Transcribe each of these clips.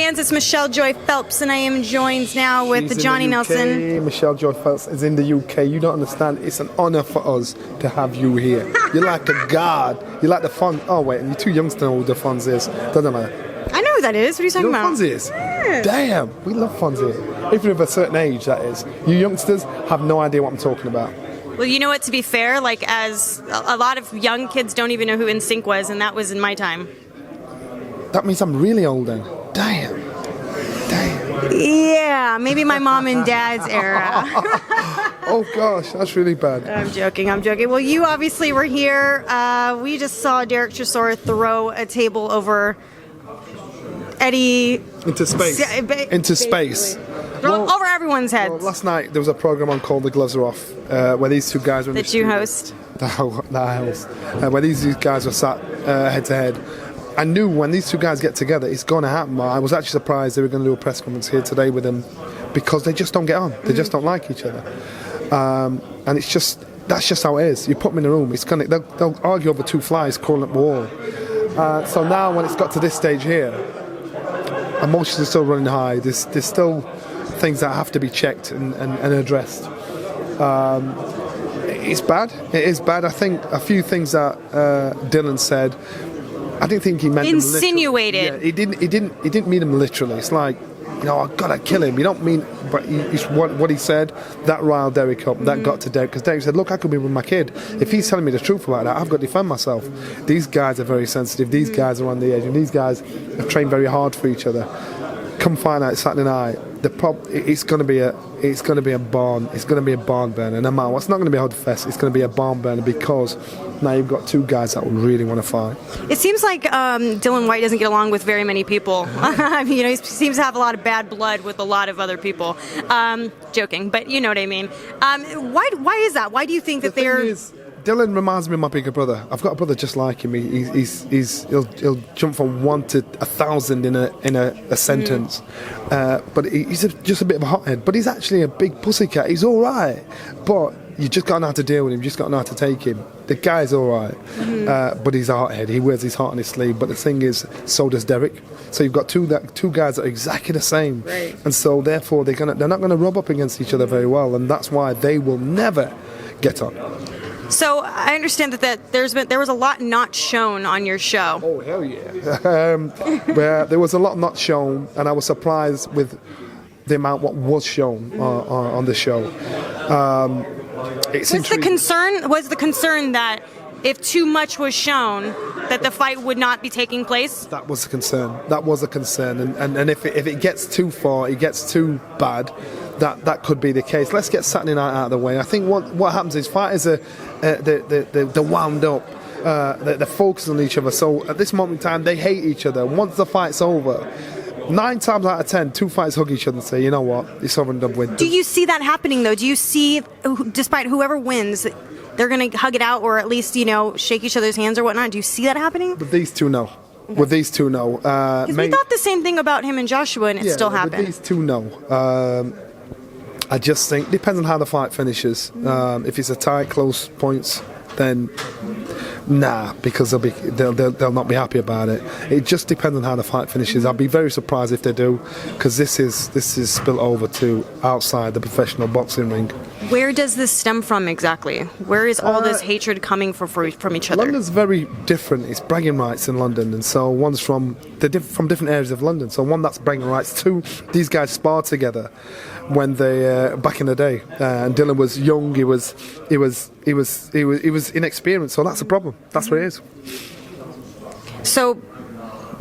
fans, it's Michelle Joy Phelps, and I am joined now with She's Johnny in the UK. Nelson. Michelle Joy Phelps is in the UK. You don't understand. It's an honour for us to have you here. You're like a god. You're like the fun. Oh wait, you're too young to know who the Fonz is. Doesn't matter. I know who that is. What are you talking You know about? who Fonz is? Yes. Damn, we love Fonz here. Even of a certain age, that is. You youngsters have no idea what I'm talking about. Well, you know what? To be fair, like as a lot of young kids don't even know who NSYNC was, and that was in my time. That means I'm really old then. Damn. Yeah, maybe my mom and dad's era. Oh gosh, that's really bad. I'm joking. Well, you obviously were here. We just saw Whyte-Chisora throw a table over Eddie. Into space. Over everyone's heads. Well, last night there was a program on called The Gloves Are Off, where these two guys were in That you host. Where these guys were sat head to head. I knew when these two guys get together, it's going to happen. I was actually surprised they were going to do a press conference here today with them because they just don't get on. They just don't like each other, and it's just that's just how it is. You put them in a room, they'll argue over two flies crawling up the wall. So now when it's got to this stage here, emotions are still running high. There's still things that have to be checked and addressed. It's bad. It is bad. I think a few things that Dylan said, I didn't think he meant insinuated. Them literally. Yeah, he didn't mean them literally. It's like, I've got to kill him. You don't mean, but what he said, that riled Derek up. That got to Derek, because Derek said, look, I could be with my kid. If he's telling me the truth about that, I've got to defend myself. These guys are very sensitive. These guys are on the edge, and these guys have trained very hard for each other. Come find out Saturday night. It's going to be a barn. It's going to be a barn burner. No matter what, it's not going to be a hot fest. It's going to be a barn burner because now you've got two guys that really want to fight. It seems like Dylan Whyte doesn't get along with very many people. He seems to have a lot of bad blood with a lot of other people. Joking, but you know what I mean. Why is that? Why do you think that they're? Dylan reminds me of my bigger brother. I've got a brother just like him. He'll jump from 1 to 1,000 in a sentence, but he's just a bit of a hothead. But he's actually a big pussycat. He's all right, but you just got to know how to deal with him. You just got to know how to take him. The guy's all right, but he's a hothead. He wears his heart on his sleeve. But the thing is, so does Derek. So you've got two guys that are exactly the same, right. And so therefore they're not going to rub up against each other very well, and that's why they will never get on. So I understand that there was a lot not shown on your show. Oh hell yeah! There was a lot not shown, and I was surprised with the amount what was shown on the show. Was the concern that if too much was shown, that the fight would not be taking place? That was a concern. And if it gets too far, it gets too bad. That could be the case. Let's get Saturday night out of the way. I think what happens is fighters are they're wound up. They're focused on each other. So at this moment in time, they hate each other. Once the fight's over, 9 times out of 10, two fighters hug each other and say, you know what, it's over and done with. Do you see that happening though? Do you see, despite whoever wins, they're going to hug it out or at least shake each other's hands or whatnot? Do you see that happening? With these two, no. Okay. With these two, no. Because we thought the same thing about him and Joshua, and it still happened. With these two, no. I just think depends on how the fight finishes. If it's a tight, close points, then nah, because they'll not be happy about it. It just depends on how the fight finishes. I'll be very surprised if they do, because this is spilled over to outside the professional boxing ring. Where does this stem from exactly? Where is all this hatred coming from each other? London's very different. It's bragging rights in London, and so one's from different areas of London. So one that's bragging rights. Two, these guys sparred together when they back in the day, and Dylan was young. He was inexperienced. So that's a problem. That's what it is. So,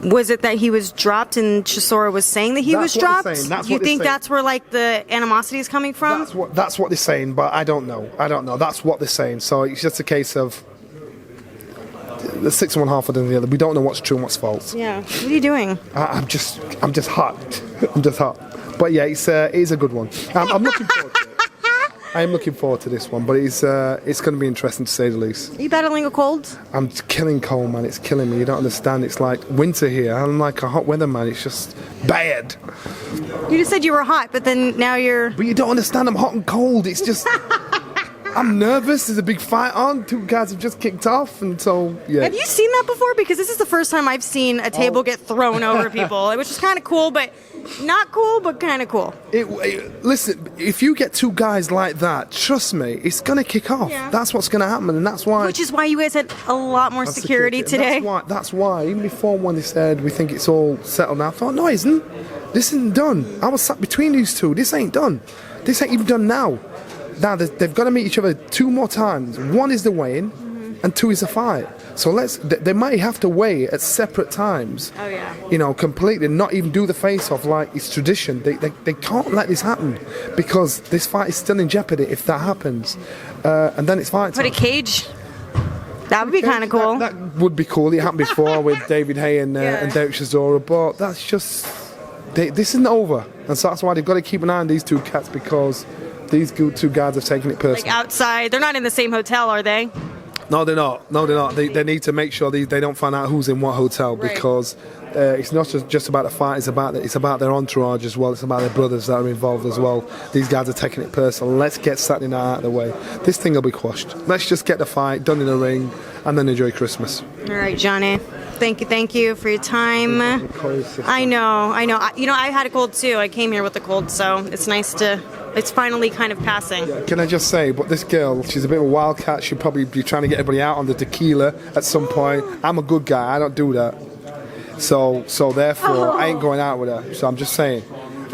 was it that he was dropped and Chisora was saying that he was dropped? You think that's where the animosity is coming from? That's what they're saying, but I don't know. That's what they're saying. So it's just a case of the 6 and 1/2 than the other. We don't know what's true and what's false. Yeah. What are you doing? I'm just hot. I'm just hot. But yeah, it is a good one. I'm looking forward to it. I am looking forward to this one, but it's going to be interesting to say the least. Are you battling a cold? I'm killing cold, man. It's killing me. You don't understand. It's like winter here. I'm like a hot weather man. It's just bad. You just said you were hot, but then now you're... But you don't understand. I'm hot and cold. It's just... I'm nervous. There's a big fight on. Two guys have just kicked off, and so yeah. Have you seen that before? Because this is the first time I've seen a table get thrown over people, which is kind of cool, but not cool, but kind of cool. Listen, if you get two guys like that, trust me, it's gonna kick off. Yeah. That's what's gonna happen, and that's why. Which is why you guys had a lot more security today. That's why. Even before when they said we think it's all settled now, I thought, no, it isn't. This isn't done. I was sat between these two. This ain't done. This ain't even done now. Now they've got to meet each other 2 more times. 1 is the weigh-in, and 2 is the fight. So they might have to weigh at separate times. Oh yeah. You know, completely not even do the face-off like it's tradition. They can't let this happen because this fight is still in jeopardy if that happens. And then it's fight time. Put a cage. That would be kind of cool. That would be cool. It happened before with David Hay and Whyte-Chisora, but that's just this isn't over, and so that's why they've got to keep an eye on these two cats because these two guys have taken it personally. Like outside, they're not in the same hotel, are they? No, they're not. No, they're not. They need to make sure they don't find out who's in what hotel because it's not just about the fight. It's about their entourage as well. It's about their brothers that are involved as well. These guys are taking it personal. Let's get Saturday night out of the way. This thing will be quashed. Let's just get the fight done in the ring and then enjoy Christmas. All right, Johnny. Thank you for your time. I know. I had a cold too. I came here with a cold, so it's nice to. It's finally kind of passing. Can I just say, but this girl, she's a bit of a wildcat. She'll probably be trying to get everybody out on the tequila at some point. I'm a good guy. I don't do that. So therefore, I ain't going out with her. So I'm just saying,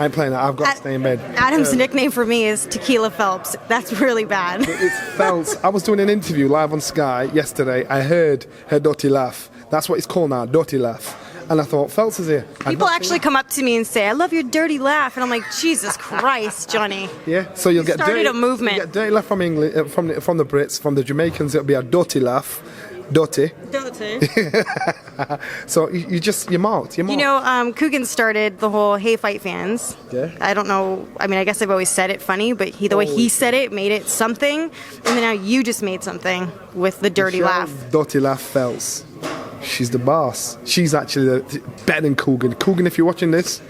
I ain't playing that. I've got to stay in bed. Adam's nickname for me is Tequila Phelps. That's really bad. It's Phelps. I was doing an interview live on Sky yesterday. I heard her dirty laugh. That's what it's called now, dirty laugh. And I thought, Phelps is here. People actually come up to me and say, I love your dirty laugh. And I'm like, Jesus Christ, Johnny. Yeah, so you'll get started a movement. You'll get dirty laugh from England, from the Brits, from the Jamaicans, it'll be a dirty laugh. Dirty. So you're marked. You know, Coogan started the whole Hey Fight fans. Yeah. I don't know. I mean, I guess I've always said it funny, but the way he said it made it something. And then now you just made something with the dirty laugh. Dirty laugh Phelps. She's the boss. She's actually better than Coogan. Coogan, if you're watching this,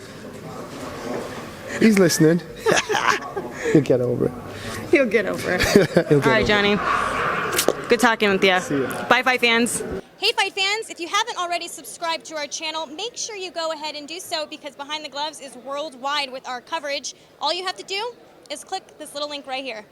he's listening. He'll get over it. He'll get over it. All right, Johnny. Good talking with you. See ya. Bye, Fight fans. Hey, Fight fans. If you haven't already subscribed to our channel, make sure you go ahead and do so because Behind the Gloves is worldwide with our coverage. All you have to do is click this little link right here.